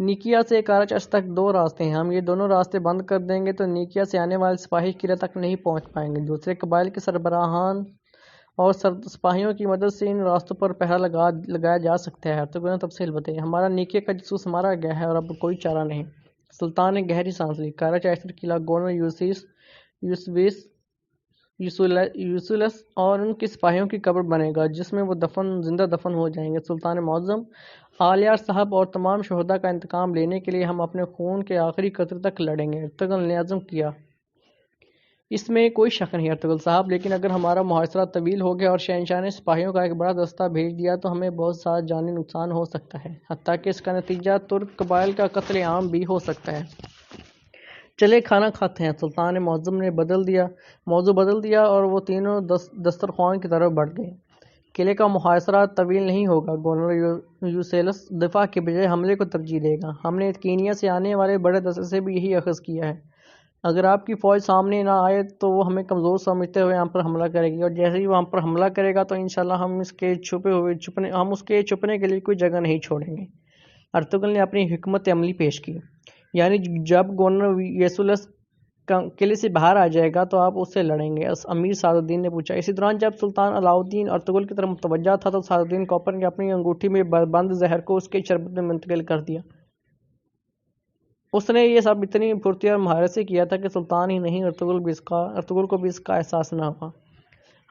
نیکیا سے کاراچش تک 2 راستے ہیں، ہم یہ دونوں راستے بند کر دیں گے تو نیکیا سے آنے والے سپاہی قلعہ تک نہیں پہنچ پائیں گے۔ دوسرے قبائل کے سربراہان اور سپاہیوں کی مدد سے ان راستوں پر پہرا لگایا جا سکتا ہے۔ ارطغرل نے تفصیل بتائی، ہمارا نیکیا کا جاسوس مارا گیا ہے اور اب کوئی چارہ نہیں۔ سلطان نے گہری سانس لی۔ کاراچائسر قلعہ گورنر یوسیلس اور ان کے سپاہیوں کی قبر بنے گا جس میں وہ زندہ دفن ہو جائیں گے۔ سلطان معظم، آلیار صاحب اور تمام شہداء کا انتقام لینے کے لیے ہم اپنے خون کے آخری قطرے تک لڑیں گے۔ ارطغرل نے عزم کیا۔ اس میں کوئی شک نہیں ارطغرل صاحب، لیکن اگر ہمارا محاصرہ طویل ہو گیا اور شہنشاہ نے سپاہیوں کا ایک بڑا دستہ بھیج دیا تو ہمیں بہت سارا جانی نقصان ہو سکتا ہے، حتیٰ کہ اس کا نتیجہ ترک قبائل کا قتل عام بھی ہو سکتا ہے۔ چلے کھانا کھاتے ہیں۔ سلطان معظم نے موضوع بدل دیا اور وہ تینوں دسترخوان کی طرف بڑھ گئے۔ قلعے کا محاصرہ طویل نہیں ہوگا۔ گورنر یوسیلس دفاع کے بجائے حملے کو ترجیح دے گا۔ ہم نے کینیا سے آنے والے بڑے دستے سے بھی یہی اخذ کیا ہے۔ اگر آپ کی فوج سامنے نہ آئے تو وہ ہمیں کمزور سمجھتے ہوئے ہم پر حملہ کرے گی، اور جیسے ہی وہ ہم پر حملہ کرے گا تو انشاءاللہ ہم اس کے چھپنے کے لیے کوئی جگہ نہیں چھوڑیں گے۔ ارطغرل نے اپنی حکمت عملی پیش کی، یعنی جب گورنر یوسیلس قلعے سے باہر آ جائے گا تو آپ اس سے لڑیں گے۔ امیر سعد الدین نے پوچھا۔ اسی دوران جب سلطان علاؤالدین ارطغرل کی طرف متوجہ تھا تو سعد الدین کوپر نے اپنی انگوٹھی میں بند زہر کو اس کے شربت میں منتقل کر دیا۔ اس نے یہ سب اتنی پھرتی اور مہارت سے کیا تھا کہ سلطان ہی نہیں ارطغرل کو بھی اس کا احساس نہ ہوا۔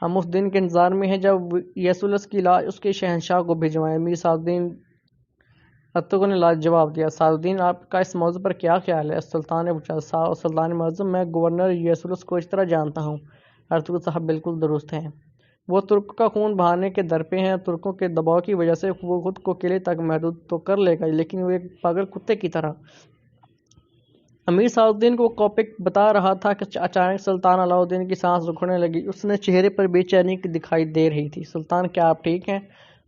ہم اس دن کے انتظار میں ہیں جب یوسیلس کی لاش اس کے شہنشاہ کو بھجوائیں۔ امیر سعد الدین ارطغرل نے جواب دیا۔ سعد الدین، آپ کا اس موضوع پر کیا خیال ہے؟ سلطان نے پوچھا۔ سلطان معظم، میں گورنر یوسیلس کو اس طرح جانتا ہوں۔ ارطغرل صاحب بالکل درست ہیں، وہ ترک کا خون بہانے کے در پہ ہیں۔ ترکوں کے دباؤ کی وجہ سے وہ خود کو قلعے تک محدود تو کر لے گا، لیکن وہ ایک پاگل کتے کی طرح۔ امیر سعد الدین کو کوپک بتا رہا تھا کہ اچانک سلطان علاؤالدین کی سانس رکنے لگی۔ اس نے چہرے پر بے چینی دکھائی دے رہی تھی۔ سلطان، کیا آپ ٹھیک ہیں؟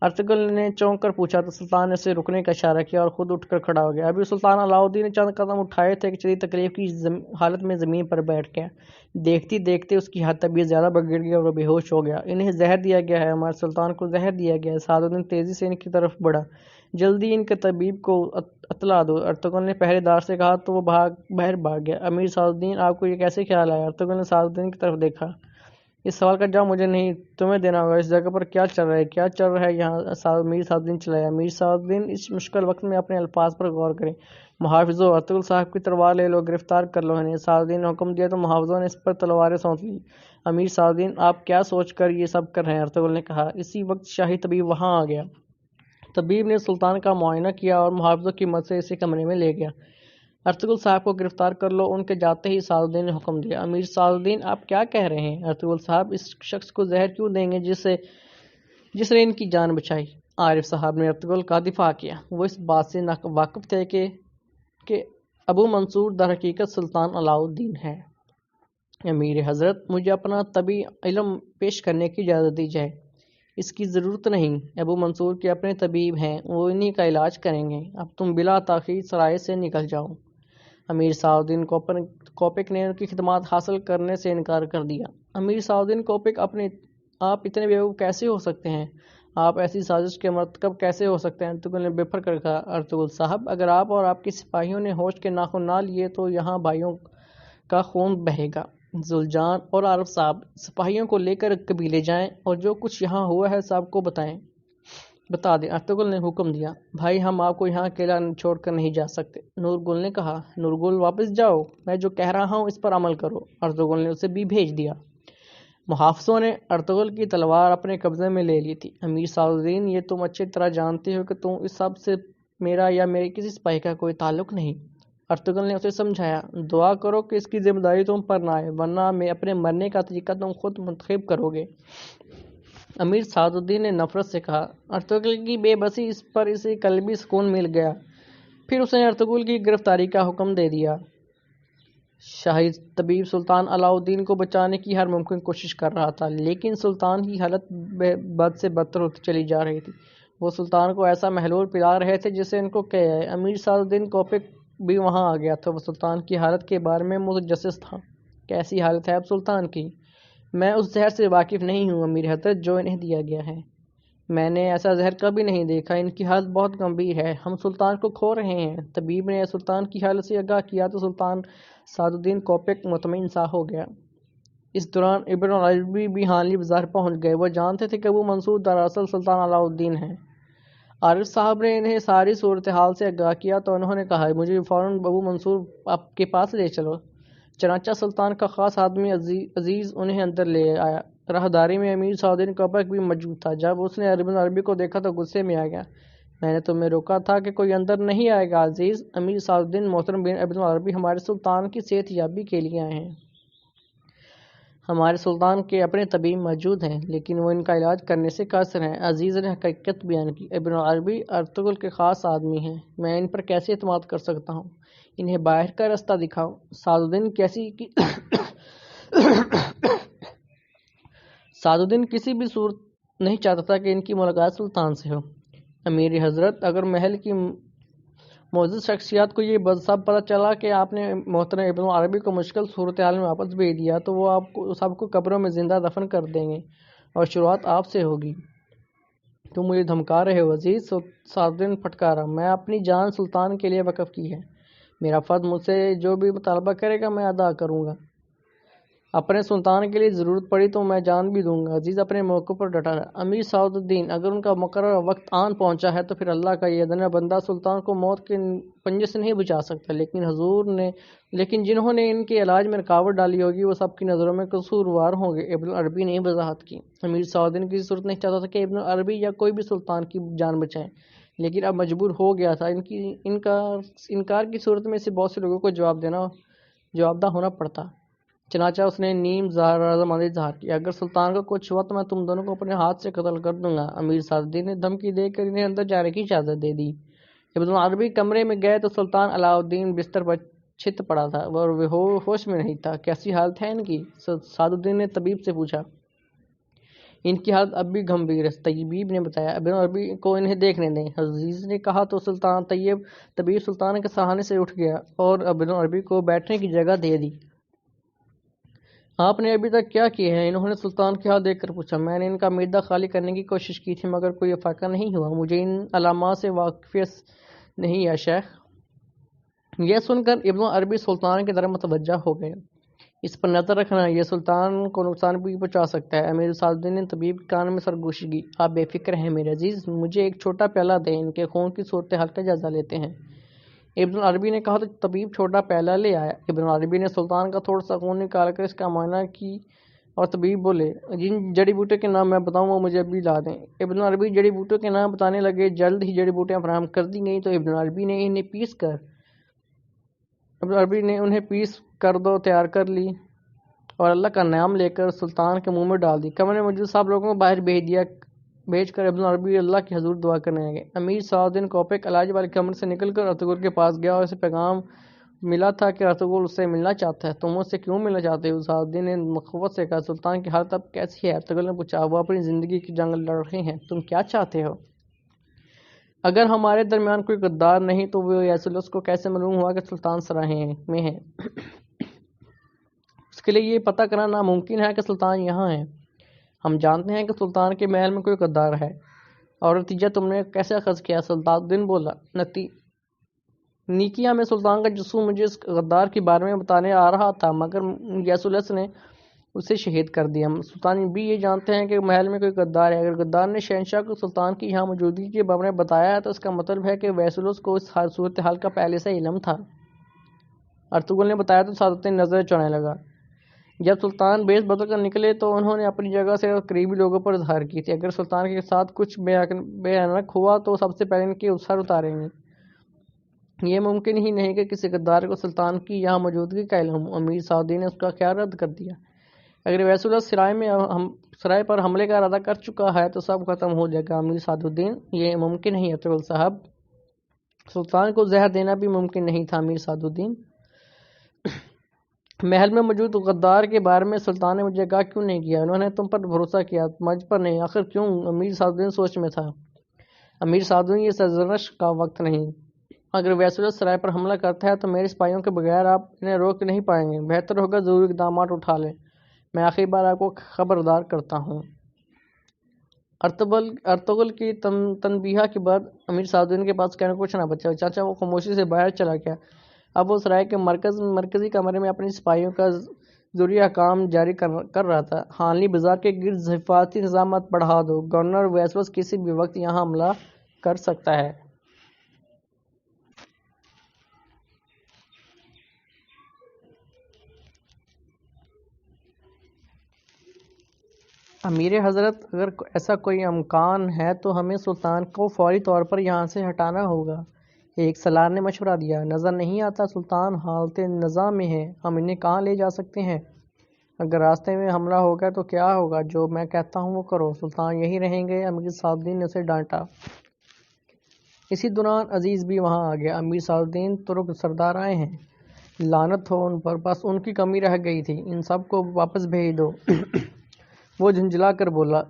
ارطغرل نے چونک کر پوچھا تو سلطان نے اسے رکنے کا اشارہ کیا اور خود اٹھ کر کھڑا ہو گیا۔ ابھی سلطان علاؤالدین نے چند قدم اٹھائے تھے کہ شدید تکلیف کی حالت میں زمین پر بیٹھ گیا۔ دیکھتے دیکھتے اس کی طبیعت زیادہ بگڑ گئی اور وہ بے ہوش ہو گیا۔ انہیں زہر دیا گیا ہے، ہمارے سلطان کو زہر دیا گیا ہے۔ سعد الدین تیزی سے ان کی طرف بڑھا۔ جلدی ان کے طبیب کو اطلاع دو، ارطغرل نے پہرے دار سے کہا تو وہ باہر بھاگ گیا۔ امیر سعد الدین، آپ کو یہ کیسے خیال آیا؟ ارطغرل نے سعد الدین کی طرف دیکھا۔ اس سوال کا جواب مجھے نہیں، تمہیں دینا ہوگا۔ اس جگہ پر کیا چل رہا ہے یہاں؟ امیر سعد الدین چلایا۔ امیر سعد الدین، اس مشکل وقت میں اپنے الفاظ پر غور کریں۔ محافظو، ارطغرل صاحب کی تلوار لے لو، گرفتار کر لو انہیں۔ سعد الدین نے حکم دیا تو محافظوں نے اس پر تلواریں سونت لی۔ امیر سعد الدین، آپ کیا سوچ کر یہ سب کر رہے ہیں؟ ارطغرل نے کہا۔ اسی وقت شاہی طبیب وہاں آ گیا۔ طبیب نے سلطان کا معائنہ کیا اور محافظوں کی مدد سے اسے کمرے میں لے گیا۔ ارطغرل صاحب کو گرفتار کر لو، ان کے جاتے ہی سعد الدین نے حکم دیا۔ امیر سعد الدین، آپ کیا کہہ رہے ہیں؟ ارطغرل صاحب اس شخص کو زہر کیوں دیں گے جس نے ان کی جان بچائی؟ عارف صاحب نے ارطغرل کا دفاع کیا۔ وہ اس بات سے واقف تھے کہ ابو منصور در حقیقت سلطان علاؤالدین ہے۔ امیر حضرت، مجھے اپنا طبی علم پیش کرنے کی اجازت دی جائے۔ اس کی ضرورت نہیں، ابو منصور کے اپنے طبیب ہیں، وہ انہی کا علاج کریں گے۔ اب تم بلا تاخیر سرائے سے نکل جاؤ۔ امیر سعد الدین کوپک نے ان کی خدمات حاصل کرنے سے انکار کر دیا۔ امیر سعد الدین کوپک، آپ اتنے بیوقوف کیسے ہو سکتے ہیں؟ آپ ایسی سازش کے مرتکب کیسے ہو سکتے ہیں؟ ارطغرل نے بے فر کر کہا۔ ارطغرل صاحب، اگر آپ اور آپ کے سپاہیوں نے ہوش کے ناخن نہ لیے تو یہاں بھائیوں کا خون بہے گا۔ ذوالجان اور عارف صاحب، سپاہیوں کو لے کر قبیلے جائیں اور جو کچھ یہاں ہوا ہے سب کو بتا دیں۔ ارطغرل نے حکم دیا۔ بھائی، ہم آپ کو یہاں اکیلا چھوڑ کر نہیں جا سکتے، نورگل نے کہا۔ نورگل، واپس جاؤ، میں جو کہہ رہا ہوں اس پر عمل کرو۔ ارطغرل نے اسے بھی بھیج دیا۔ محافظوں نے ارطغرل کی تلوار اپنے قبضے میں لے لی تھی۔ امیر سعد الدین، یہ تم اچھی طرح جانتے ہو کہ اس سب سے میرا یا میرے کسی سپاہی کا کوئی تعلق نہیں۔ ارطغرل نے اسے سمجھایا۔ دعا کرو کہ اس کی ذمہ داری تم پر نہ آئے، ورنہ میں اپنے مرنے کا طریقہ تم خود منتخب کرو گے۔ امیر سعد الدین نے نفرت سے کہا۔ ارطغرل کی بے بسی پر اسے قلبی سکون مل گیا۔ پھر اس نے ارطغرل کی گرفتاری کا حکم دے دیا۔ شاہی طبیب سلطان علاؤالدین کو بچانے کی ہر ممکن کوشش کر رہا تھا، لیکن سلطان کی حالت بد سے بدتر ہوتی چلی جا رہی تھی۔ وہ سلطان کو ایسا محلول پلا رہے تھے جسے ان کو کیا ہے۔ امیر سعد الدین کوپک بھی وہاں آ گیا تھا۔ وہ سلطان کی حالت کے بارے میں متجسس تھا۔ کیسی حالت ہے اب سلطان کی؟ میں اس زہر سے واقف نہیں ہوں امیر حضرت جو انہیں دیا گیا ہے۔ میں نے ایسا زہر کبھی نہیں دیکھا، ان کی حالت بہت گمبھیر ہے، ہم سلطان کو کھو رہے ہیں۔ طبیب نے سلطان کی حالت سے آگاہ کیا تو سلطان سعد الدین کوپیک مطمئن سا ہو گیا۔ اس دوران ابن عربی بھی حانلی بازار پہنچ گئے۔ وہ جانتے تھے کہ ابو منصور دراصل سلطان علاء الدین ہیں۔ عارف صاحب نے انہیں ساری صورتحال سے آگاہ کیا تو انہوں نے کہا مجھے فوراً ابو منصور آپ کے پاس لے چلو۔ چنانچہ سلطان کا خاص آدمی عزیز انہیں اندر لے آیا۔ راہداری میں امیر سعد الدین کوپیک بھی موجود تھا۔ جب اس نے ابن عربی کو دیکھا تو غصے میں آ گیا۔ میں نے تمہیں روکا تھا کہ کوئی اندر نہیں آئے گا عزیز۔ امیر سعد الدین محترم بن ابن عربی ہمارے سلطان کی صحت یابی کے لیے آئے ہیں۔ ہمارے سلطان کے اپنے طبیب موجود ہیں لیکن وہ ان کا علاج کرنے سے قاصر ہیں۔ عزیز نے حقیقت بیان کی۔ ابن عربی ارطغرل کے خاص آدمی ہیں، میں ان پر کیسے اعتماد کر سکتا ہوں؟ انہیں باہر کا راستہ دکھاؤ۔ سعد الدین کسی بھی صورت نہیں چاہتا تھا کہ ان کی ملاقات سلطان سے ہو۔ امیر حضرت، اگر محل کی معزز شخصیات کو یہ سب پتہ چلا کہ آپ نے محترم ابن عربی کو مشکل صورتحال میں واپس بھیج دیا تو وہ آپ کو سب کو قبروں میں زندہ دفن کر دیں گے اور شروعات آپ سے ہوگی۔ تم مجھے دھمکا رہے ہو عزیز؟ سعد الدین پھٹکارا۔ میں اپنی جان سلطان کے لیے وقف کی ہے، میرا فرد مجھ سے جو بھی مطالبہ کرے گا میں ادا کروں گا۔ اپنے سلطان کے لیے ضرورت پڑی تو میں جان بھی دوں گا۔ عزیز اپنے موقع پر ڈٹا رہا۔ امیر سعد الدین، اگر ان کا مقررہ وقت آن پہنچا ہے تو پھر اللہ کا یہ ادنا بندہ سلطان کو موت کے پنجے سے نہیں بچا سکتا، لیکن جنہوں نے ان کے علاج میں رکاوٹ ڈالی ہوگی وہ سب کی نظروں میں قصوروار ہوں گے۔ ابن عربی نے وضاحت کی۔ امیر سعد الدین کسی صورت نہیں چاہتا تھا کہ ابن عربی یا کوئی بھی سلطان کی جان بچائیں، لیکن اب مجبور ہو گیا تھا۔ انکار کی صورت میں اسے بہت سے لوگوں کو جوابدہ ہونا پڑتا۔ چنانچہ اس نے نیم رضامندی ظاہر کی۔ اگر سلطان کو کچھ ہوا تو میں تم دونوں کو اپنے ہاتھ سے قتل کر دوں گا۔ امیر سعد الدین نے دھمکی دے کر انہیں اندر جانے کی اجازت دے دی۔ ابن عربی کمرے میں گئے تو سلطان علاء الدین بستر پر چھت پڑا تھا اور وہ ہوش میں نہیں تھا۔ کیسی حالت ہے ان کی؟ سعد الدین نے طبیب سے پوچھا۔ ان کی حالت اب بھی گمبھیر ہے، طبیب نے بتایا۔ ابن عربی کو انہیں دیکھنے دیں، عزیز نے کہا تو طبیب سلطان کے سہانے سے اٹھ گیا اور ابن عربی کو بیٹھنے کی جگہ دے دی۔ آپ نے ابھی تک کیا کیا ہے؟ انہوں نے سلطان کی حال دیکھ کر پوچھا۔ میں نے ان کا معدہ خالی کرنے کی کوشش کی تھی مگر کوئی افاقہ نہیں ہوا، مجھے ان علامات سے واقفیت نہیں ہے شیخ۔ یہ سن کر ابن عربی سلطان کی طرف متوجہ ہو گئے۔ اس پر نظر رکھنا، یہ سلطان کو نقصان بھی پہنچا سکتا ہے۔ امیر سعد الدین نے طبیب کے کان میں سرگوشی کی۔ آپ بے فکر ہیں میرے عزیز، مجھے ایک چھوٹا پیالہ دیں، ان کے خون کی صورتحال کا جائزہ لیتے ہیں۔ ابن عربی نے کہا تو طبیب چھوٹا پیالہ لے آیا۔ ابن عربی نے سلطان کا تھوڑا سا خون نکال کر اس کا معائنہ کی اور طبیب بولے جن جڑی بوٹیوں کے نام میں بتاؤں وہ مجھے ابھی لا دیں۔ ابن عربی جڑی بوٹیوں کے نام بتانے لگے۔ جلد ہی جڑی بوٹیاں فراہم کر دی گئیں تو ابن عربی نے انہیں پیس کر دو تیار کر لی اور اللہ کا نام لے کر سلطان کے منہ میں ڈال دی۔ کمرے میں موجود سب لوگوں کو باہر بھیج کر ابن عربی اللہ کے حضور دعا کرنے لگے۔ امیر سعد الدین کوپیک علاج والے کمرے سے نکل کر ارطغرل کے پاس گیا اور اسے پیغام ملا تھا کہ ارطغرل اس سے ملنا چاہتا ہے۔ تم اس سے کیوں ملنا چاہتے ہو؟ سعد الدین نے مخاوت سے کہا۔ سلطان کی حالت اب کیسی ہے؟ ارطغرل نے پوچھا۔ وہ اپنی زندگی کی جنگ لڑ رہے ہیں، تم کیا چاہتے ہو؟ اگر ہمارے درمیان کوئی غدار نہیں تو وہ یسلس کو کیسے معلوم ہوا کہ سلطان سراہیں میں ہے؟ اس کے لیے یہ پتہ کرنا ناممکن ہے کہ سلطان یہاں ہیں۔ ہم جانتے ہیں کہ سلطان کے محل میں کوئی غدار ہے۔ اور نتیجہ تم نے کیسے اخذ کیا؟ سعد الدین بولا۔ نیکیا میں سلطان کا جاسوس مجھے اس غدار کے بارے میں بتانے آ رہا تھا مگر یسلس نے اسے شہید کر دیا۔ سلطان بھی یہ جانتے ہیں کہ محل میں کوئی غدار ہے۔ اگر غدار نے شہنشاہ کو سلطان کی یہاں موجودگی کے بارے میں بتایا ہے تو اس کا مطلب ہے کہ یسلس کو اس صورتحال کا پہلے سے علم تھا۔ ارطغرل نے بتایا تو سعد الدین نظریں چوڑنے لگا۔ جب سلطان بیس بدل کر نکلے تو انہوں نے اپنی جگہ سے قریبی لوگوں پر اظہار کی تھی۔ اگر سلطان کے ساتھ کچھ بے انک ہوا تو سب سے پہلے ان کے سر اتاریں گے۔ یہ ممکن ہی نہیں کہ کسی غدار کو سلطان کی یہاں موجودگی کا علم ہو۔ امیر سعد الدین نے اس کا خیال رد کر دیا۔ اگر یسلس سرائے پر حملے کا ارادہ کر چکا ہے تو سب ختم ہو جائے گا۔ امیر سعد الدین، یہ ممکن نہیں ارطغرل صاحب۔ سلطان کو زہر دینا بھی ممکن نہیں تھا امیر سعد الدین۔ محل میں موجود غدار کے بارے میں سلطان نے مجھے آگاہ کیوں نہیں کیا؟ انہوں نے تم پر بھروسہ کیا، مجھ پر نہیں۔ آخر کیوں؟ امیر سعد الدین سوچ میں تھا۔ امیر سعد الدین، یہ سرزنش کا وقت نہیں۔ اگر یسلس سرائے پر حملہ کرتا ہے تو میرے سپاہیوں کے بغیر آپ انہیں روک نہیں پائیں گے۔ بہتر ہوگا ضروری اقدامات اٹھا لیں۔ میں آخری بار آپ کو خبردار کرتا ہوں۔ ارطغرل کی تنبیہ کے بعد امیر سعد الدین کے پاس کہنے کو کچھ نہ بچا، چاچا وہ خاموشی سے باہر چلا گیا۔ اب وہ سرائے کے مرکزی کمرے میں اپنے سپاہیوں کا ضروری احکام جاری کر رہا تھا۔ ہانلی بازار کے گرد حفاظتی نظامات بڑھا دو، گورنر ویسوس کسی بھی وقت یہاں حملہ کر سکتا ہے۔ امیر حضرت، اگر ایسا کوئی امکان ہے تو ہمیں سلطان کو فوری طور پر یہاں سے ہٹانا ہوگا، ایک سالار نے مشورہ دیا۔ نظر نہیں آتا سلطان حالت نزاع میں ہے، ہم انہیں کہاں لے جا سکتے ہیں؟ اگر راستے میں حملہ ہو گیا تو کیا ہوگا؟ جو میں کہتا ہوں وہ کرو، سلطان یہی رہیں گے، امیر سعد الدین نے اسے ڈانٹا۔ اسی دوران عزیز بھی وہاں آ گیا۔ امیر سعد الدین، ترک سردار آئے ہیں، لعنت ہو ان پر، بس ان کی کمی رہ گئی تھی، ان سب کو واپس بھیج دو۔ وہ جھنجھلا کر بولا۔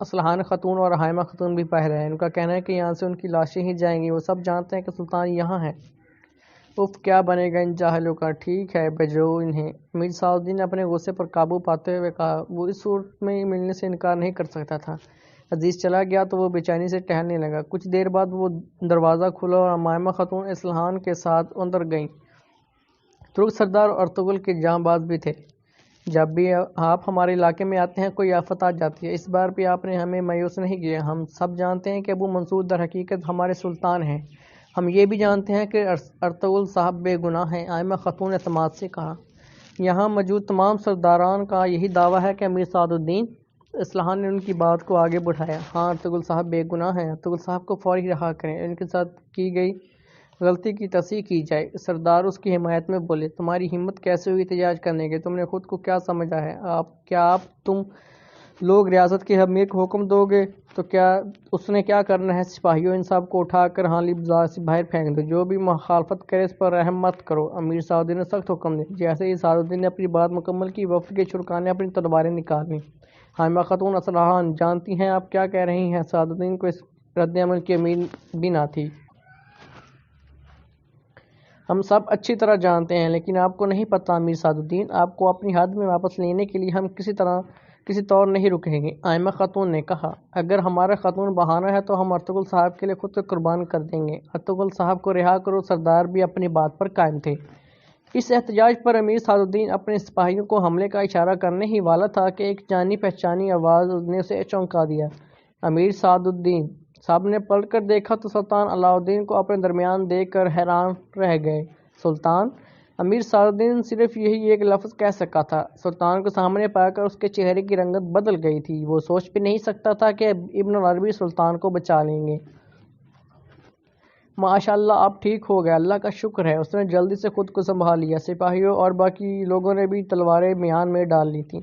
اسلحان خاتون اور حائمہ خاتون بھی باہر ہیں، ان کا کہنا ہے کہ یہاں سے ان کی لاشیں ہی جائیں گی، وہ سب جانتے ہیں کہ سلطان یہاں ہے۔ اف، کیا بنے گا ان جاہلوں کا؟ ٹھیک ہے، بھیجو انہیں۔ امیر سعد الدین نے اپنے غصے پر قابو پاتے ہوئے کہا۔ وہ اس صورت میں ملنے سے انکار نہیں کر سکتا تھا۔ عزیز چلا گیا تو وہ بے چینی سے ٹہلنے لگا۔ کچھ دیر بعد وہ دروازہ کھلا اور حائمہ خاتون اسلحان کے ساتھ اندر گئیں۔ ترک سردار ارطغرل کے جاں باز بھی تھے۔ جب بھی آپ ہمارے علاقے میں آتے ہیں کوئی آفت آ جاتی ہے، اس بار بھی آپ نے ہمیں مایوس نہیں کیا۔ ہم سب جانتے ہیں کہ ابو منصور در حقیقت ہمارے سلطان ہیں، ہم یہ بھی جانتے ہیں کہ ارطغرل صاحب بے گناہ ہیں۔ حائمہ خاتون نے اعتماد سے کہا۔ یہاں موجود تمام سرداران کا یہی دعویٰ ہے کہ امیر سعد الدین۔ اسلحان نے ان کی بات کو آگے بڑھایا۔ ہاں، ارطغرل صاحب بے گناہ ہیں، ارطغرل صاحب کو فوری رہا کریں، ان کے ساتھ کی گئی غلطی کی تصحیح کی جائے۔ سردار اس کی حمایت میں بولے۔ تمہاری ہمت کیسے ہوئی احتجاج کرنے کی؟ تم نے خود کو کیا سمجھا ہے؟ کیا تم لوگ ریاست کے امیر کو حکم دو گے تو کیا اس نے کیا کرنا ہے؟ سپاہیوں، ان سب کو اٹھا کر ہانلی بازار سے باہر پھینک دو، جو بھی مخالفت کرے اس پر رحم مت کرو۔ امیر سعد الدین نے سخت حکم دیا۔ جیسے ہی سعد الدین نے اپنی بات مکمل کی، وفد کے شرکاء نے اپنی تلواریں نکالیں۔ حائمہ خاتون اسلحان، جانتی ہیں آپ کیا کہہ رہی ہیں؟ سعد الدین کو اس رد عمل کی امید بھی نہ تھی۔ ہم سب اچھی طرح جانتے ہیں، لیکن آپ کو نہیں پتہ امیر سعد الدین، آپ کو اپنی حد میں واپس لینے کے لیے ہم کسی طور نہیں رکیں گے۔ حائمہ خاتون نے کہا۔ اگر ہمارا خاتون بہانہ ہے تو ہم ارطغرل صاحب کے لیے خود کو قربان کر دیں گے۔ ارطغرل صاحب کو رہا کرو۔ سردار بھی اپنی بات پر قائم تھے۔ اس احتجاج پر امیر سعد الدین اپنے سپاہیوں کو حملے کا اشارہ کرنے ہی والا تھا کہ ایک جانی پہچانی آواز نے اسے چونکا دیا۔ امیر سعد الدین! سب نے پلٹ کر دیکھا تو سلطان علاء الدین کو اپنے درمیان دیکھ کر حیران رہ گئے۔ سلطان! امیر سعد الدین صرف یہی ایک لفظ کہہ سکا تھا۔ سلطان کو سامنے پا کر اس کے چہرے کی رنگت بدل گئی تھی۔ وہ سوچ بھی نہیں سکتا تھا کہ ابن العربی سلطان کو بچا لیں گے۔ ماشاء اللہ، اب ٹھیک ہو گئے، اللہ کا شکر ہے۔ اس نے جلدی سے خود کو سنبھال لیا۔ سپاہیوں اور باقی لوگوں نے بھی تلواریں میان میں ڈال لی تھیں۔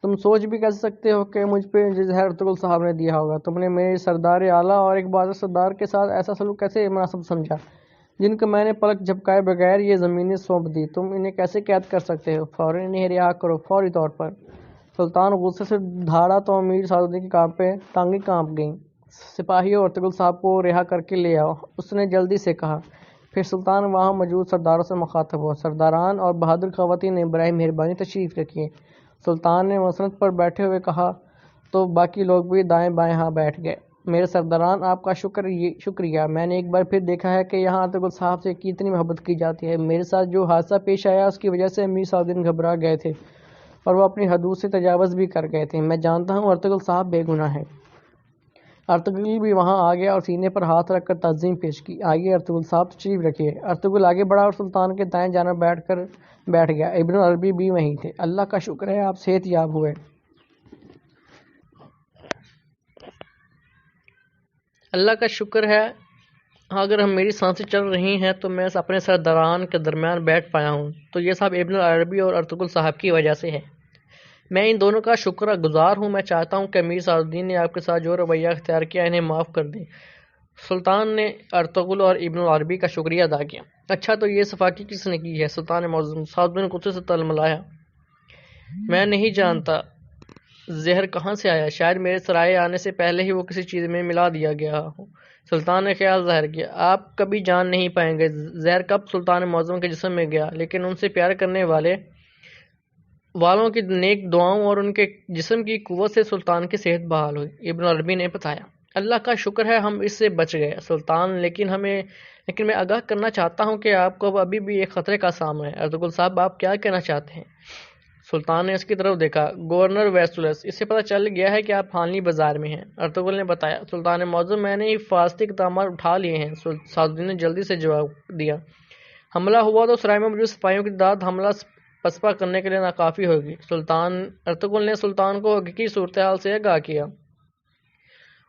تم سوچ بھی کیسے سکتے ہو کہ مجھ پہ زہر ارطغرل صاحب نے دیا ہوگا؟ تم نے میرے سردار اعلیٰ اور ایک بہادر سردار کے ساتھ ایسا سلوک کیسے مناسب سمجھا، جن کو میں نے پلک جھپکائے بغیر یہ زمینیں سونپ دی؟ تم انہیں کیسے قید کر سکتے ہو؟ فوراً انہیں رہا کرو، فوری طور پر۔ سلطان غصے سے دھاڑا تو امیر سعد الدین کی ٹانگیں کانپ گئیں۔ سپاہیوں، ارطغرل صاحب کو رہا کر کے لے آؤ، اس نے جلدی سے کہا۔ پھر سلطان وہاں موجود سرداروں سے مخاطب ہوا۔ سرداران اور بہادر خواتین نے برائے مہربانی تشریف رکھیے۔ سلطان نے مسند پر بیٹھے ہوئے کہا تو باقی لوگ بھی دائیں بائیں ہاں بیٹھ گئے۔ میرے سرداران، آپ کا شکریہ۔ میں نے ایک بار پھر دیکھا ہے کہ یہاں ارطغرل صاحب سے کتنی محبت کی جاتی ہے۔ میرے ساتھ جو حادثہ پیش آیا اس کی وجہ سے امیر سعد الدین گھبرا گئے تھے اور وہ اپنی حدود سے تجاوز بھی کر گئے تھے۔ میں جانتا ہوں ارطغرل صاحب بے گناہ ہیں۔ ارطغرل بھی وہاں آ گیا اور سینے پر ہاتھ رکھ کر تعظیم پیش کی۔ آئیے ارطغرل صاحب، تشریف رکھیے۔ ارطغرل آگے بڑھا اور سلطان کے دائیں جانب بیٹھ گیا۔ ابن العربی بھی وہیں تھے۔ اللہ کا شکر ہے آپ صحت یاب ہوئے۔ اللہ کا شکر ہے، اگر ہم میری سانسیں چل رہی ہیں تو میں اپنے سرداران کے درمیان بیٹھ پایا ہوں تو یہ سب ابن العربی اور ارطغرل صاحب کی وجہ سے ہے۔ میں ان دونوں کا شکر گزار ہوں۔ میں چاہتا ہوں کہ امیر سعد الدین نے آپ کے ساتھ جو رویہ اختیار کیا انہیں معاف کر دیں۔ سلطان نے ارطغرل اور ابن العربی کا شکریہ ادا کیا۔ اچھا، تو یہ صفاقی کس نے کی ہے؟ سلطان معظم سعد الدین غصے سے تلملایا۔ میں نہیں جانتا زہر کہاں سے آیا، شاید میرے سرائے آنے سے پہلے ہی وہ کسی چیز میں ملا دیا گیا ہو۔ سلطان نے خیال ظاہر کیا۔ آپ کبھی جان نہیں پائیں گے۔ گے زہر کب سلطان معظم کے جسم میں گیا، لیکن ان سے پیار کرنے والے والوں کی نیک دعاؤں اور ان کے جسم کی قوت سے سلطان کی صحت بحال ہوئی۔ ابن عربی نے بتایا، اللہ کا شکر ہے ہم اس سے بچ گئے سلطان، لیکن میں آگاہ کرنا چاہتا ہوں کہ آپ کو ابھی بھی ایک خطرے کا سامنا ہے۔ ارطغرل صاحب آپ کیا کہنا چاہتے ہیں؟ سلطان نے اس کی طرف دیکھا۔ گورنر ویسولس، اس سے پتہ چل گیا ہے کہ آپ حانلی بازار میں ہیں۔ ارطغرل نے بتایا، سلطان معظم میں نے حفاظتی اقدامات اٹھا لیے ہیں۔ صادقین نے جلدی سے جواب دیا، حملہ ہوا تو سرائے میں موجود سپاہیوں کی تعداد حملہ پسپا کرنے کے لیے ناکافی ہوگی۔ ارطغرل نے سلطان کو حقیقی صورتحال سے آگاہ کیا۔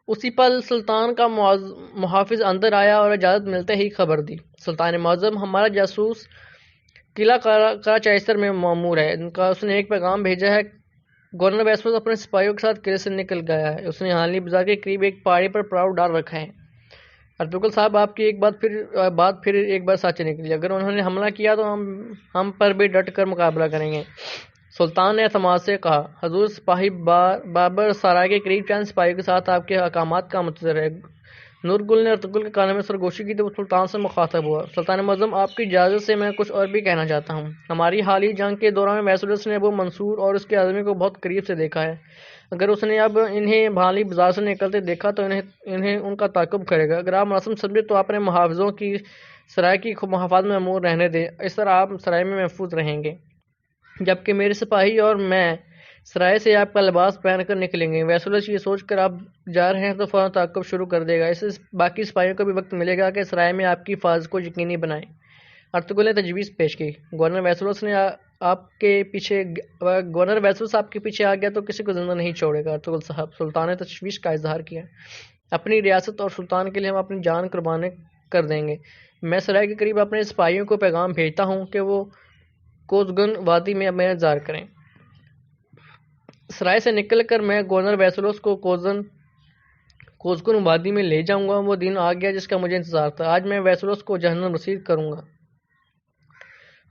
اسی پل سلطان کا محافظ اندر آیا اور اجازت ملتے ہی خبر دی، سلطان معظم ہمارا جاسوس قلعہ کراچائسر میں مامور ہے، اس نے ایک پیغام بھیجا ہے۔ گورنر ویسپس اپنے سپاہیوں کے ساتھ قلعے سے نکل گیا ہے، اس نے حانلی بازار کے قریب ایک پہاڑی پر پڑاؤ ڈال رکھا ہے۔ ارطغرل صاحب آپ کی بات پھر ایک بار سچ نکلی، اگر انہوں نے حملہ کیا تو ہم پر بھی ڈٹ کر مقابلہ کریں گے۔ سلطان نے اعتماد سے کہا، حضور سپاہی بابر سرائے کے قریب چند سپاہیوں کے ساتھ آپ کے احکامات کا منتظر ہے۔ نورگل نے ارطغرل کے کانوں میں سرگوشی کی تو وہ سلطان سے مخاطب ہوا، سلطان معظم آپ کی اجازت سے میں کچھ اور بھی کہنا چاہتا ہوں۔ ہماری حالیہ جنگ کے دوران ویسولس نے ابو منصور اور اس کے آدمی کو بہت قریب سے دیکھا ہے، اگر اس نے اب انہیں حانلی بازار سے نکلتے دیکھا تو انہیں ان کا تعاقب کرے گا۔ اگر آپ مناسب سمجھے تو اپنے محافظوں کی سرائے کی محافظت میں مامور رہنے دیں، اس طرح آپ سرائے میں محفوظ رہیں گے، جبکہ میرے سپاہی اور میں سرائے سے آپ کا لباس پہن کر نکلیں گے۔ ویسولس یہ سوچ کر آپ جا رہے ہیں تو فوراً تعاقب شروع کر دے گا، اس سے باقی سپاہیوں کو بھی وقت ملے گا کہ سرائے میں آپ کی حفاظت کو یقینی بنائیں۔ ارطغرل نے تجویز پیش کی، گورنر ویسولس آپ کے پیچھے آ گیا تو کسی کو زندہ نہیں چھوڑے گا۔ ارطغرل صاحب، سلطان نے تشویش کا اظہار کیا، اپنی ریاست اور سلطان کے لیے ہم اپنی جان قربان کر دیں گے۔ میں سرائے کے قریب اپنے سپاہیوں کو پیغام بھیجتا ہوں کہ وہ کوزگن وادی میں میرا انتظار کریں۔ سرائے سے نکل کر میں گورنر ویسولس کو کوزگن وادی میں لے جاؤں گا۔ وہ دن آ گیا جس کا مجھے انتظار تھا، آج میں ویسولس کو جہنم رسید کروں گا۔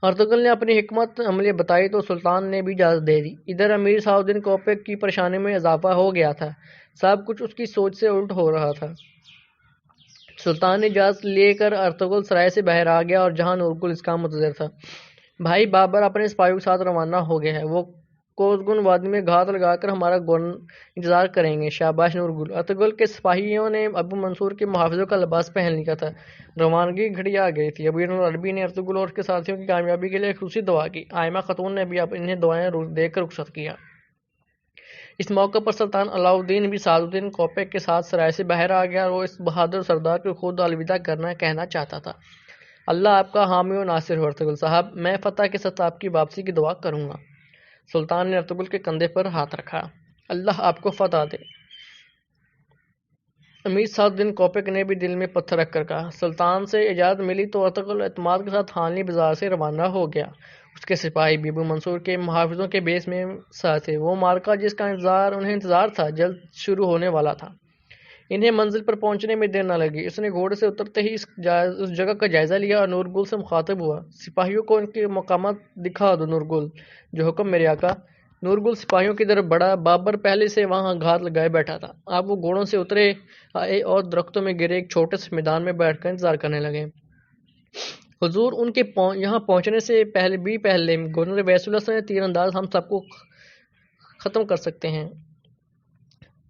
ارطغرل نے اپنی حکمت عملی بتائی تو سلطان نے بھی اجازت دے دی۔ ادھر امیر صلاح الدین کوپیک کی پریشانی میں اضافہ ہو گیا تھا، سب کچھ اس کی سوچ سے الٹ ہو رہا تھا۔ سلطان نے اجازت لے کر ارطغرل سرائے سے باہر آ گیا اور جہاں نورگل اس کا منتظر تھا۔ بھائی بابر اپنے سپاہیوں کے ساتھ روانہ ہو گیا ہے، وہ کوزگن وادی میں گھات لگا کر ہمارا انتظار کریں گے۔ شاباش نورگل۔ ارطغرل کے سپاہیوں نے ابو منصور کے محافظوں کا لباس پہن لیا تھا، روانگی کی گھڑی آ گئی تھی۔ ابن عربی نے ارطغرل اور اس کے ساتھیوں کی کامیابی کے لیے خصوصی دعا کی، آئمہ خاتون نے بھی انہیں دعائیں دے کر رخصت کیا۔ اس موقع پر سلطان علاء الدین بھی صلاح الدین کوپیک کے ساتھ سرائے سے باہر آ گیا اور وہ اس بہادر سردار کو خود الوداع کہنا چاہتا تھا۔ اللہ آپ کا حامی و ناصر ہو ارطغرل صاحب، میں فتح کے ساتھ آپ کی واپسی کی دعا کروں گا۔ سلطان نے ارطغرل کے کندھے پر ہاتھ رکھا، اللہ آپ کو فتح دے۔ امیر صلاح الدین کوپیک نے بھی دل میں پتھر رکھ کر کہا، سلطان سے اجازت ملی تو ارطغرل اعتماد کے ساتھ حانلی بازار سے روانہ ہو گیا۔ اس کے سپاہی بھی ابو منصور کے محافظوں کے بیس میں ساتھ تھے۔ وہ معرکہ جس کا انہیں انتظار تھا جلد شروع ہونے والا تھا۔ انہیں منزل پر پہنچنے میں دیر نہ لگی۔ اس نے گھوڑے سے اترتے ہی اس جگہ کا جائزہ لیا اور نورگل سے مخاطب ہوا، سپاہیوں کو ان کے مقامات دکھا دو نورگل، جو حکم میرے آقا۔ نورگل سپاہیوں کی طرف بڑھا، بابر پہلے سے وہاں گھات لگائے بیٹھا تھا۔ آپ وہ گھوڑوں سے اترے آئے اور درختوں میں گرے ایک چھوٹے سے میدان میں بیٹھ کر انتظار کرنے لگے۔ حضور، ان کے یہاں پہنچنے سے پہلے گورنر ویسولس نے تیر انداز ہم سب کو ختم کر سکتے ہیں۔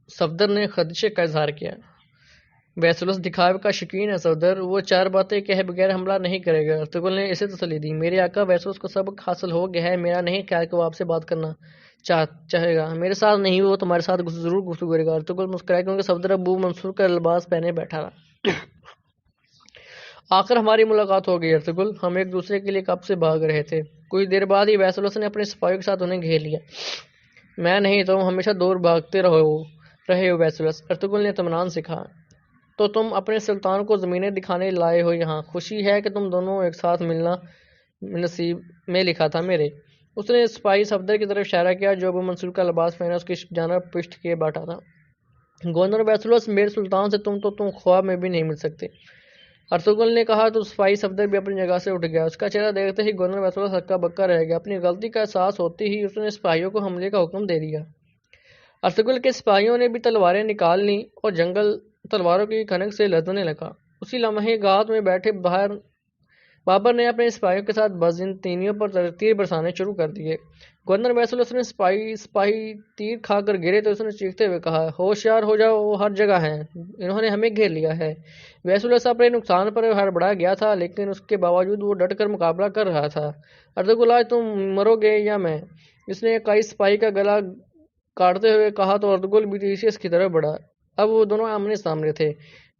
صفدر نے خدشے کا اظہار کیا، ویسولس دکھاوے کا شوقین ہے صفدر، وہ چار باتیں کہے بغیر حملہ نہیں کرے گا۔ ارطغرل نے اسے تسلی دی، میرے آقا ویسولس کو سبق حاصل ہو گیا ہے، میرا نہیں خیال کہ وہ آپ سے بات کرنا چاہے گا، میرے ساتھ نہیں، وہ تمہارے ساتھ ضرور گفتگو کرے گا۔ ارطغرل مسکرائے کیونکہ صفدر ابو منصور کا لباس پہنے بیٹھا رہا۔ آخر ہماری ملاقات ہو گئی ارطغرل، ہم ایک دوسرے کے لیے کب سے بھاگ رہے تھے۔ کچھ دیر بعد ہی ویسولس نے اپنے سپاہیوں کے ساتھ انہیں گھیر لیا۔ میں نہیں، تم ہمیشہ دور بھاگتے رہے ہو ویسولس، ارطغرل نے اطمینان سے کہا، تو تم اپنے سلطان کو زمینیں دکھانے لائے ہو یہاں، خوشی ہے کہ تم دونوں ایک ساتھ ملنا نصیب میں لکھا تھا میرے۔ اس نے سپاہی صفدر کی طرف اشارہ کیا جو ابو منصور کا لباس پہنے اس کی جانب پشت کیے بیٹھا تھا۔ گورنر ویسولس، میرے سلطان سے تم خواب میں بھی نہیں مل سکتے، ارطغرل نے کہا تو سپاہی صفدر بھی اپنی جگہ سے اٹھ گیا۔ اس کا چہرہ دیکھتے ہی گورنر ویسولس ہکا بکا رہ گیا، اپنی غلطی کا احساس ہوتے ہی اس نے سپاہیوں کو حملے کا حکم دے دیا۔ ارطغرل کے سپاہیوں نے بھی تلواریں نکال لیں اور جنگل تلواروں کی کھنک سے لرزنے لگا۔ اسی لمحے گھات میں بیٹھے باہر بابر نے اپنے سپاہیوں کے ساتھ بازنطینیوں پر تیر برسانے شروع کر دیے۔ گورنر ویسولس نے سپاہی تیر کھا کر گرے تو اس نے چیختے ہوئے کہا، ہوشیار ہو جاؤ، وہ ہر جگہ ہیں، انہوں نے ہمیں گھیر لیا ہے۔ ویسولس اپنے نقصان پر ہڑبڑا گیا تھا، لیکن اس کے باوجود وہ ڈٹ کر مقابلہ کر رہا تھا۔ ارطغرل، آج تم مرو گے یا میں؟ اس نے قائد سپاہی کا گلا کاٹتے ہوئے کہا تو ارطغرل بھی تیسیس کی طرف بڑھا۔ اب وہ دونوں آمنے سامنے تھے۔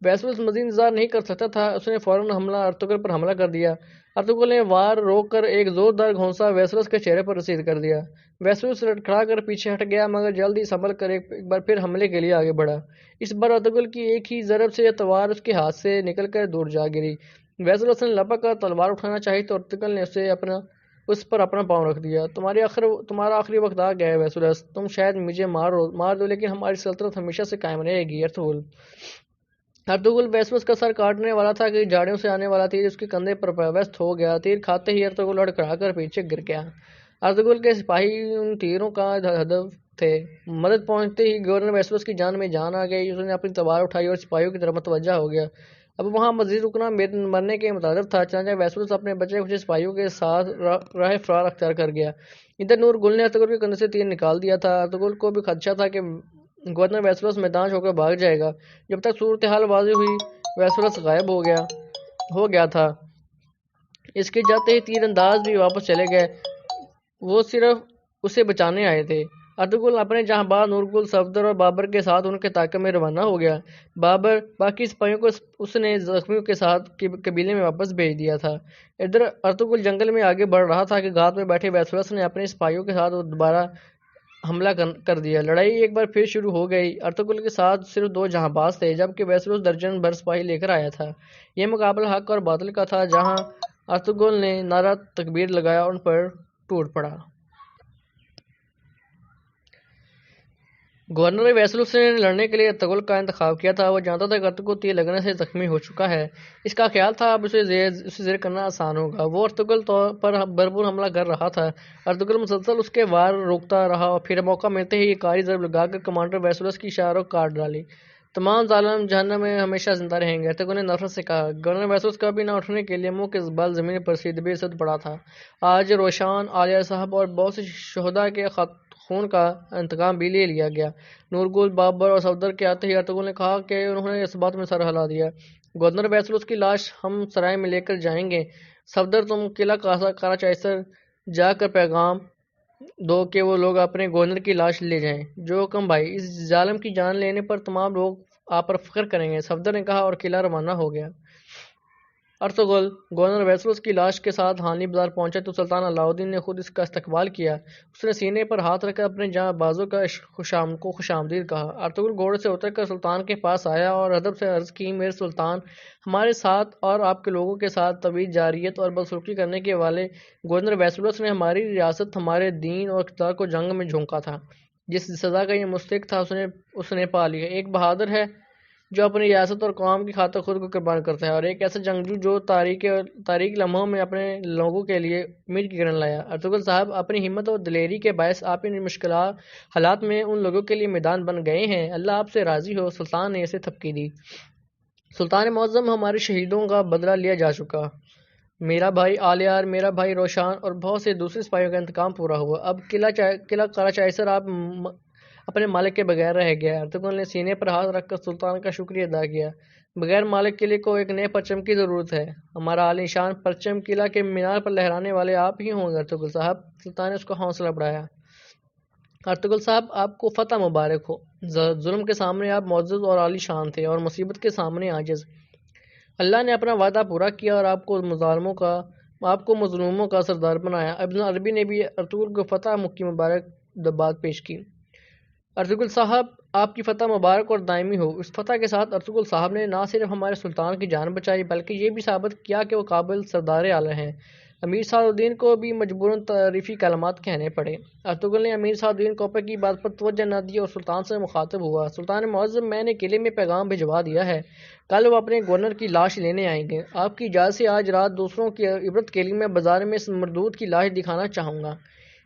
ویسولس مزید انتظار نہیں کر سکتا تھا، اس نے فوراً ارطغرل پر حملہ کر دیا۔ ارطغرل نے وار روک کر ایک زوردار گھونسا ویسولس کے چہرے پر رسید کر دیا۔ ویسولس لڑکھڑا کر پیچھے ہٹ گیا، مگر جلد ہی سنبھل کر ایک بار پھر حملے کے لیے آگے بڑھا۔ اس بار ارطغرل کی ایک ہی ضرب سے تلوار اس کے ہاتھ سے نکل کر دور جا گری۔ ویسولس نے لپک کر تلوار اٹھانا چاہی تو ارطغرل نے اس پر اپنا پاؤں رکھ دیا۔ تمہارا آخری وقت آ گیا ہے ویسولس، تم شاید مجھے مار دو لیکن ہماری سلطنت ہمیشہ سے قائم رہے گی۔ ارطغرل ویسوس کا سر کاٹنے والا تھا کہ جھاڑیوں سے آنے والا تیر اس کے کندھے پر پیوست ہو گیا۔ تیر کھاتے ہی ارطغرل لڑکھڑا کر پیچھے گر گیا۔ ارطغرل کے سپاہی ان تیروں کا ہدف تھے۔ مدد پہنچتے ہی گورنر ویسوس کی جان میں جان آ گئی۔ اس نے اپنی تلوار اٹھائی اور سپاہیوں کی طرف متوجہ ہو گیا۔ اب وہاں مزید رکنا مرنے کے مترادف تھا، چنانچہ ویسوس اپنے بچے کچھ سپاہیوں کے ساتھ راہ فرار اختیار کر گیا۔ ادھر نور گل نے ارطغرل کے کندھے سے تیر نکال دیا تھا۔ ارطغرل کو بھی خدشہ تھا کہ گورنر ویسوس میدان چھوڑ کر بھاگ جائے گا۔ جب تک صورتحال واضح ہوئی، ویسوس غائب ہو گیا تھا۔ اس کے جاتے ہی تیر انداز بھی واپس چلے گئے، وہ صرف اسے بچانے آئے تھے۔ ارطغرل اپنے جہاں باز نورگل، صفدر اور بابر کے ساتھ ان کے طاقت میں روانہ ہو گیا۔ باقی سپاہیوں کو اس نے زخمیوں کے ساتھ قبیلے میں واپس بھیج دیا تھا۔ ادھر ارطغرل جنگل میں آگے بڑھ رہا تھا کہ گھات میں بیٹھے ویسوس نے اپنے سپاہیوں کے ساتھ دوبارہ حملہ کر دیا۔ لڑائی ایک بار پھر شروع ہو گئی۔ ارطغرل کے ساتھ صرف 2 جہاں باز تھے، جبکہ ویسوس درجن بھر سپاہی لے کر آیا تھا۔ یہ مقابلہ حق اور باطل کا تھا، جہاں ارطغرل نے نعرہ تکبیر لگایا اور ان پر ٹوٹ پڑا۔ گورنر ویسوس نے لڑنے کے لیے ارطغرل کا انتخاب کیا تھا۔ وہ جانتا تھا کہ ارطغرل تیر لگنے سے زخمی ہو چکا ہے۔ اس کا خیال تھا اب اسے زیر کرنا آسان ہوگا۔ وہ ارطغرل پر بھرپور حملہ کر رہا تھا۔ ارطغرل مسلسل اس کے وار روکتا رہا اور پھر موقع ملتے ہی ایک آڑی ضرب لگا کر کمانڈر ویسوس کی شاہرگ کاٹ ڈالی۔ تمام ظالم جہنم میں ہمیشہ زندہ رہیں گے، ارطغرل نے نفرت سے کہا۔ گورنر ویسوس کا بھی نہ اٹھنے کے لیے منہ کے بل زمین پر سیدھ بے عزت پڑا تھا۔ آج روشان، عالیہ صاحب اور بہت سے شہداء کے خون کا انتقام بھی لے لیا گیا۔ نورگل، بابر اور صفدر کے آتے ہی ارطغرل نے کہا کہ انہوں نے اس بات میں سر ہلا دیا۔ گورنر ویسوس کی لاش ہم سرائے میں لے کر جائیں گے۔ صفدر، تم قلعہ قارا چائسر جا کر پیغام دو کہ وہ لوگ اپنے گورنر کی لاش لے جائیں۔ جو حکم بھائی، اس ظالم کی جان لینے پر تمام لوگ آپ پر فخر کریں گے، صفدر نے کہا اور قلعہ روانہ ہو گیا۔ ارطغرل گورنر ویسوس کی لاش کے ساتھ حانلی بازار پہنچا تو سلطان علاء الدین نے خود اس کا استقبال کیا۔ اس نے سینے پر ہاتھ رکھ کر اپنے جاں بازوں کا خوش آمدید کہا۔ ارطغرل گھوڑے سے اتر کر سلطان کے پاس آیا اور ادب سے عرض کی، میرے سلطان، ہمارے ساتھ اور آپ کے لوگوں کے ساتھ طویل جارحیت اور بدسلوکی کرنے کے والے گورنر ویسوس نے ہماری ریاست، ہمارے دین اور اقتدار کو جنگ میں جھونکا تھا۔ جس سزا کا یہ مستحق تھا اس نے پا لیا۔ ایک بہادر ہے جو اپنی ریاست اور قوم کی خاطر خود کو قربان کرتا ہے، اور ایک ایسا جنگجو جو تاریک لمحوں میں اپنے لوگوں کے لیے امید کی کرن لایا۔ ارطغرل صاحب، اپنی ہمت اور دلیری کے باعث آپ ان مشکل حالات میں ان لوگوں کے لیے میدان بن گئے ہیں۔ اللہ آپ سے راضی ہو۔ سلطان نے اسے تھپکی دی۔ سلطان معظم، ہمارے شہیدوں کا بدلہ لیا جا چکا۔ میرا بھائی آلیار، میرا بھائی روشان اور بہت سے دوسرے سپاہیوں کا انتقام پورا ہوا۔ اب قلعہ قارا چائسر آپ اپنے مالک کے بغیر رہ گیا۔ ارطغرل نے سینے پر ہاتھ رکھ کر سلطان کا شکریہ ادا کیا۔ بغیر مالک قلعے کو ایک نئے پرچم کی ضرورت ہے۔ ہمارا عالی شان پرچم قلعہ کے مینار پر لہرانے والے آپ ہی ہوں گے ارطغرل صاحب۔ سلطان نے اس کا حوصلہ بڑھایا۔ ارطغرل صاحب، آپ کو فتح مبارک ہو۔ ظلم کے سامنے آپ معزز اور عالی شان تھے اور مصیبت کے سامنے عاجز۔ اللہ نے اپنا وعدہ پورا کیا اور آپ کو مظلوموں کا سردار بنایا۔ ابن عربی نے بھی ارطغرل کو فتح کی مبارک بات پیش کی۔ ارطغرل صاحب، آپ کی فتح مبارک اور دائمی ہو۔ اس فتح کے ساتھ ارطغرل صاحب نے نہ صرف ہمارے سلطان کی جان بچائی بلکہ یہ بھی ثابت کیا کہ وہ قابل سردار اعلیٰ ہیں۔ امیر سعد الدین کو بھی مجبوراً تعریفی کلمات کہنے پڑے۔ ارطغرل نے امیر سعد الدین کوپے کی بات پر توجہ نہ دی اور سلطان سے مخاطب ہوا۔ سلطان معظم، میں نے قلعے میں پیغام بھجوا دیا ہے، کل وہ اپنے گورنر کی لاش لینے آئیں گے۔ آپ کی اجازت سے آج رات دوسروں کی عبرت کے لیے میں بازار میں اس مردود کی لاش دکھانا چاہوں گا۔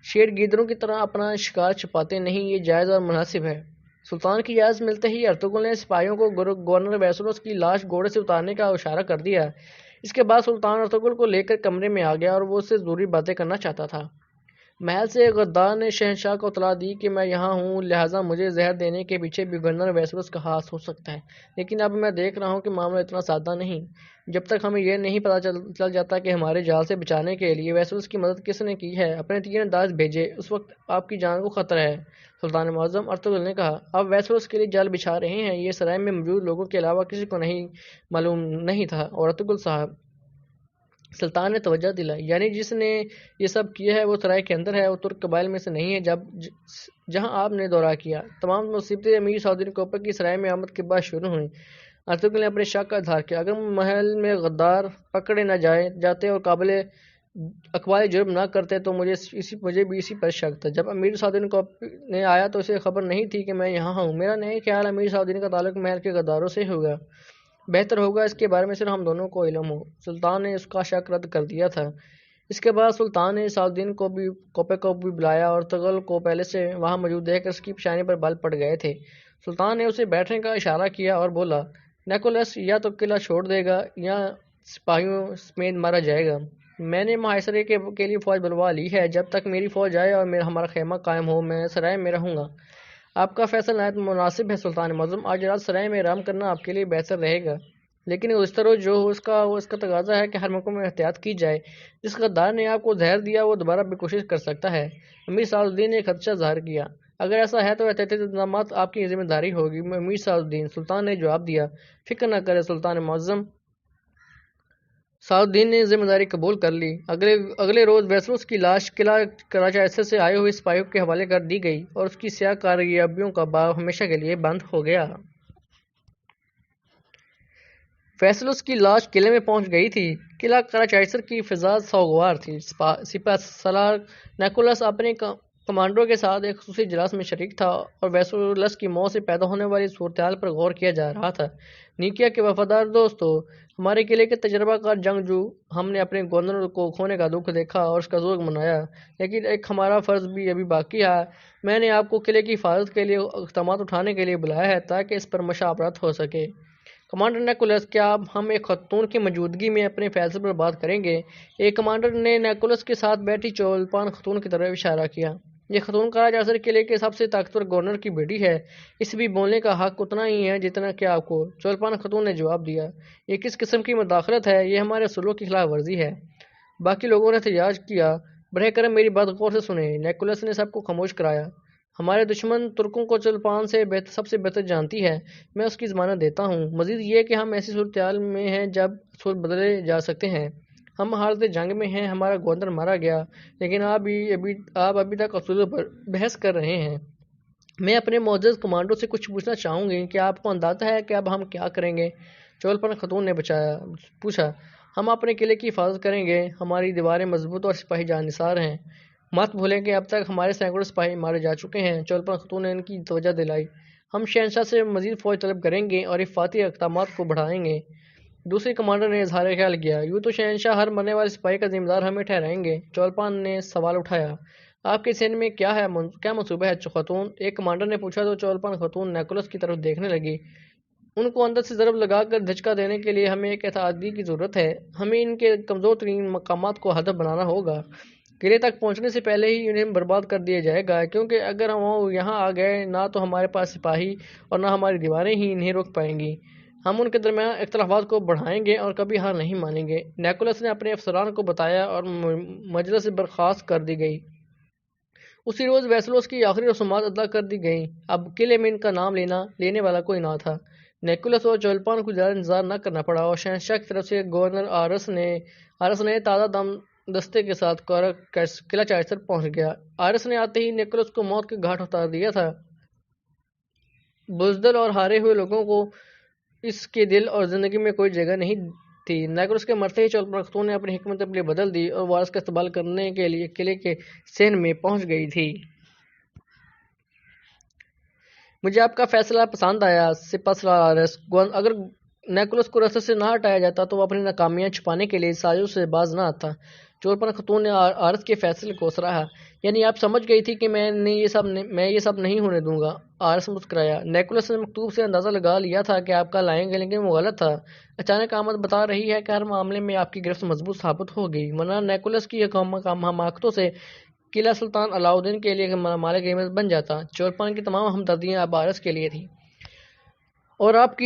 شیر گیدڑوں کی طرح اپنا شکار چھپاتے نہیں، یہ جائز اور مناسب ہے۔ سلطان کی اجازت ملتے ہی ارطغرل نے سپاہیوں کو گورنر ویسوس کی لاش گھوڑے سے اتارنے کا اشارہ کر دیا۔ اس کے بعد سلطان ارطغرل کو لے کر کمرے میں آ گیا اور وہ اس سے ضروری باتیں کرنا چاہتا تھا۔ محل سے غدار نے شہنشاہ کو اطلاع دی کہ میں یہاں ہوں، لہٰذا مجھے زہر دینے کے پیچھے بھی گورنر ویسروس کا ہاتھ ہو سکتا ہے، لیکن اب میں دیکھ رہا ہوں کہ معاملہ اتنا سادہ نہیں۔ جب تک ہمیں یہ نہیں پتہ چل جاتا کہ ہمارے جال سے بچانے کے لیے ویسروس کی مدد کس نے کی ہے، اپنے تیر انداز بھیجے، اس وقت آپ کی جان کو خطرہ ہے۔ سلطان معظم ارطغرل نے کہا، آپ ویسروس کے لیے جال بچھا رہے ہیں، یہ سرائے میں موجود لوگوں کے علاوہ کسی کو معلوم نہیں تھا۔ اور ارطغرل صاحب، سلطان نے توجہ دلائی، یعنی جس نے یہ سب کیا ہے وہ سرائے کے اندر ہے، وہ ترک قبائل میں سے نہیں ہے جہاں آپ نے دورہ کیا۔ تمام مصیبتیں امیر صلاح الدین کوپر کی سرائے میں آمد کے بعد شروع ہوئیں۔ ارطغرل نے اپنے شک کا اظہار کیا، اگر محل میں غدار پکڑے نہ جاتے اور قابل اقبال جرم نہ کرتے تو مجھے بھی اسی پر شک تھا۔ جب امیر صلاح الدین کوپر نے آیا تو اسے خبر نہیں تھی کہ میں یہاں ہوں۔ میرا نہیں خیال امیر صلاح الدین کا تعلق محل کے غداروں سے ہوگا، بہتر ہوگا اس کے بارے میں صرف ہم دونوں کو علم ہو۔ سلطان نے اس کا شک رد کر دیا تھا۔ اس کے بعد سلطان نے صلاح الدین کوپے کو بھی بلایا اور ارطغرل کو پہلے سے وہاں موجود دیکھ کر اس کی پیشانی پر بال پڑ گئے تھے۔ سلطان نے اسے بیٹھنے کا اشارہ کیا اور بولا، نیکولس یا تو قلعہ چھوڑ دے گا یا سپاہیوں سمیت مارا جائے گا۔ میں نے محاصرے کے لیے فوج بلوا لی ہے، جب تک میری فوج آئے اور ہمارا خیمہ قائم ہو میں سرائے میں رہوں گا۔ آپ کا فیصلہ نہایت مناسب ہے سلطان معظم، آج رات سرائے میں آرام کرنا آپ کے لیے بہتر رہے گا، لیکن گزشتہ روز جو ہو اس کا تقاضا ہے کہ ہر موقع میں احتیاط کی جائے۔ جس غدار نے آپ کو زہر دیا وہ دوبارہ بھی کوشش کر سکتا ہے۔ امیر صلاح الدین نے خدشہ ظاہر کیا، اگر ایسا ہے تو احتیاطی اقدامات آپ کی ذمہ داری ہوگی امیر صلاح الدین، سلطان نے جواب دیا۔ فکر نہ کرے سلطان معظم، صلاح الدین نے ذمہ داری قبول کر لی۔ اگلے روز ویسروس کی لاش قلعہ کراچائسر سے آئے ہوئے سپاہیوں کے حوالے کر دی گئی اور اس کی سیاہ کاریابیوں کا باب ہمیشہ کے لیے بند ہو گیا۔ ویسروس کی لاش قلعے میں پہنچ گئی تھی۔ قلعہ کراچائسر کی فضا سوگوار تھی۔ سپہ سالار نیکولس اپنے کمانڈروں کے ساتھ ایک خصوصی اجلاس میں شریک تھا اور ویسروس کی موت سے پیدا ہونے والی صورتحال پر غور کیا جا رہا تھا۔ نیکیا کے وفادار دوستو، ہمارے قلعے کے تجربہ کار جنگجو، ہم نے اپنے گورنر کو کھونے کا دکھ دیکھا اور اس کا ذوق منایا، لیکن ایک ہمارا فرض بھی ابھی باقی ہے۔ میں نے آپ کو قلعے کی حفاظت کے لیے اقدامات اٹھانے کے لیے بلایا ہے تاکہ اس پر مشاورت ہو سکے۔ کمانڈر نیکولس، کیا ہم ایک خاتون کی موجودگی میں اپنے فیصلے پر بات کریں گے؟ ایک کمانڈر نے نیکولس کے ساتھ بیٹھی چولپان خاتون کی طرف اشارہ کیا۔ یہ خاتون کراچائسر قلعے کے سب سے طاقتور گورنر کی بیٹی ہے، اس بھی بولنے کا حق اتنا ہی ہے جتنا کہ آپ کو، چولپان خاتون نے جواب دیا۔ یہ کس قسم کی مداخلت ہے؟ یہ ہمارے اصولوں کی خلاف ورزی ہے۔ باقی لوگوں نے احتجاج کیا۔ براہ کرم میری بات غور سے سنیں، نیکولس نے سب کو خاموش کرایا۔ ہمارے دشمن ترکوں کو چولپان سے سب سے بہتر جانتی ہے، میں اس کی ضمانت دیتا ہوں۔ مزید یہ کہ ہم ایسی صورتحال میں ہیں جب اصول بدلے جا سکتے ہیں۔ ہم حالت جنگ میں ہیں، ہمارا گورنر مارا گیا، لیکن آپ ابھی تک اصولوں پر بحث کر رہے ہیں۔ میں اپنے معزز کمانڈوں سے کچھ پوچھنا چاہوں گی کہ آپ کو اندازہ ہے کہ اب ہم کیا کریں گے؟ چولپان خاتون نے پوچھا۔ ہم اپنے قلعے کی حفاظت کریں گے، ہماری دیواریں مضبوط اور سپاہی جان نثار ہیں۔ مت بھولیں کہ اب تک ہمارے سینکڑوں سپاہی مارے جا چکے ہیں، چولپان خاتون نے ان کی توجہ دلائی۔ ہم شہنشاہ سے مزید فوج طلب کریں گے اور حفاظتی اقدامات کو بڑھائیں گے۔ دوسری کمانڈر نے اظہار خیال کیا، یوں تو شہنشاہ ہر مرنے والے سپاہی کا ذمہ دار ہمیں ٹھہرائیں گے۔ چولپان نے سوال اٹھایا، آپ کے ذہن میں کیا منصوبہ ہے خاتون؟ ایک کمانڈر نے پوچھا تو چولپان خاتون نیکولس کی طرف دیکھنے لگی۔ ان کو اندر سے ضرب لگا کر دھچکا دینے کے لیے ہمیں ایک اتحادی کی ضرورت ہے، ہمیں ان کے کمزور ترین مقامات کو ہدف بنانا ہوگا۔ قلعے تک پہنچنے سے پہلے ہی انہیں برباد کر دیا جائے گا، کیونکہ اگر وہ یہاں آ گئے نہ تو ہمارے پاس سپاہی اور نہ ہماری دیواریں ہی انہیں روک پائیں گی۔ ہم ان کے درمیان اختلافات کو بڑھائیں گے اور کبھی ہار نہیں مانیں گے۔ نیکولس نے اپنے افسران کو بتایا اور مجلس سے برخاست کر دی گئی۔ اسی روز ویسروس کی آخری رسومات ادا کر دی گئیں۔ اب قلعے میں ان کا نام لینے والا کوئی نہ تھا۔ نیکولس اور چولپان کو زیادہ انتظار نہ کرنا پڑا اور شہنشاہ کی طرف سے گورنر آرس نے تازہ دم دستے کے ساتھ قلعہ چائسر پہنچ گیا۔ آرس نے آتے ہی نیکولس کو موت کے گھاٹ اتار دیا تھا۔ بزدل اور ہارے ہوئے لوگوں کو اس کے دل اور زندگی میں کوئی جگہ نہیں تھی۔ نیکولس کے مرتے ہی چولپان خاتون نے اپنی حکمت عملی بدل دی اور وارث کا استقبال کرنے کے لیے قلعے کے صحن میں پہنچ گئی تھی۔ مجھے آپ کا فیصلہ پسند آیا سپہ سالار آرس۔ اگر نیکولس کو رستے سے نہ ہٹایا جاتا تو وہ اپنی ناکامیاں چھپانے کے لیے سازشوں سے باز نہ آتا۔ چولپان خاتون نے آرس کے فیصلے کو سراہا، یعنی آپ سمجھ گئی تھی کہ میں یہ سب نہیں ہونے دوں گا۔ آرس مسکرایا۔ نیکولس نے مکتوب سے اندازہ لگا لیا تھا کہ آپ کل آئیں گے، لیکن وہ غلط تھا۔ اچانک آمد بتا رہی ہے کہ ہر معاملے میں آپ کی گرفت مضبوط ثابت ہوگی، ورنہ نیکولس کی حماقتوں سے قلعہ سلطان علاؤدین کے لیے مالک قیمت بن جاتا۔ چولپان کی تمام ہمدردیاں اب آرس کے لیے تھیں، اور آپ